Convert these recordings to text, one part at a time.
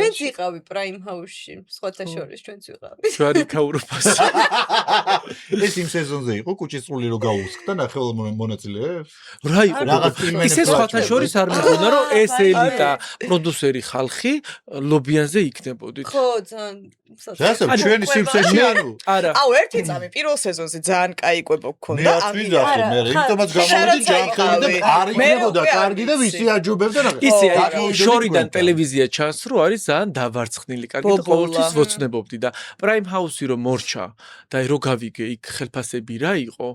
ჩვენც ვიყავი Prime House-ში, სხვათა შორის ჩვენც ვიყავი. ჯვარიქაურობას. ეს იმ სეზონზე იყო კუჭისწული რო გაუსხდა ნახევარ მონაწილეებს? რა იყო? რაღაც ფილმები ისე სხვათა შორის არ მეგონა რომ ეს ელიტა პროდიუსერი ხალხი ლობიანზე იქნებოდით. ხო, ძალიან რასა ჩვენი სივრცეში ანუ? არა. აუ ერთი წამი პირველ სეზონზე ძალიან კაი კვება მე გქონდა. არ ვიძახე მე, იმიტომაც გამოვიდი ჯანმრთელი და არ იქნებოდა კარგი და ვისი აჯობებდა რა. ისე შორიდან ტელევიზია ჩანს რომ არის ძალიან დავარცხნილი კარგი და ყოველთვის ვოცნებობდი და Prime House-ი რომ მორჩა და რო გავიგე იქ ხელფასები რა იყო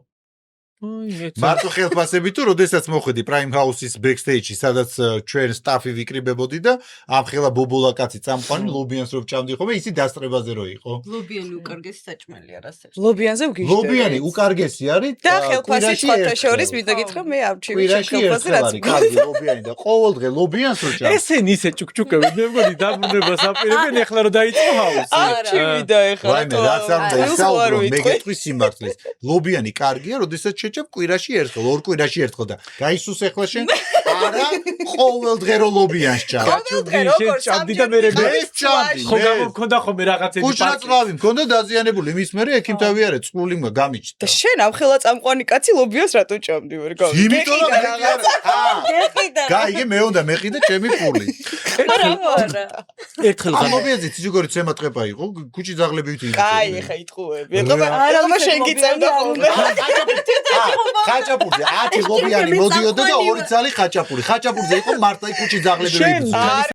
მარტო ხელფასები თუ როდესაც მოხვედი Prime House-ის backstage-ში, სადაც ჩვენ სტაფი ვიკრიბებოდი და ამ ხელა ბობოლა კაცი წამყვანი ლობიანს რო ვჭამდი ხოლმე, ისი დასწრებაზე რო იყო. ლობიანი უკარგესი საჭმელია რასაც. ლობიანზე ვგიჟდები. ლობიანი უკარგესი არის და ხელფასი სხვათა შორის მინდა გითხრა მე ავჩივი ხელფასი რაც კარგი ლობიანი და ყოველდღე ლობიანს რო ჭამ. ესენი ისე ჭუკჭუკები მე მგონი დაბრუნებას აპირებენ ეხლა რომ დაიწყო House-ი. ავჩივი და ეხლა ვაიმე რაც არ უნდა ისაუბრო მე გეტყვი სიმართლეს. ლობიანი კარგია, როდესაც შეჭამ კვირაში ერთხელ, ორ კვირაში ერთხელ და გაისუს ეხლა შენ არა ყოველდღე რო ლობიანს ჭამ. ყოველდღე როგორ ჭამდი და მე ჭამდი. ხო გამომქონდა ხოლმე რაღაცები კუჭრაწლავი მქონდა დაზიანებული, იმის მერე ექიმთავი არა წყლული გამიჩნდა. და შენ ამ ხელა წამყვანი კაცი ლობიანს რატო ჭამდი ვერ გავიგე. იმიტომ რომ გაიგე მე უნდა მეყიდა ჩემი ფული. არა. ერთხელ ამ ლობიაზეც როგორი ცემა ტყეპა იყო, კუჭი ძაღლებივით იყო. აი ეხა იტყუები. ეხლა შენ გიწევდა ხოლმე. ხაჭაპურზე 10 ლობიანი მოდიოდა და 2 ძალი ხაჭაპური. ხაჭაპურზე იყო მარტა კუჭი ძაღლებივით.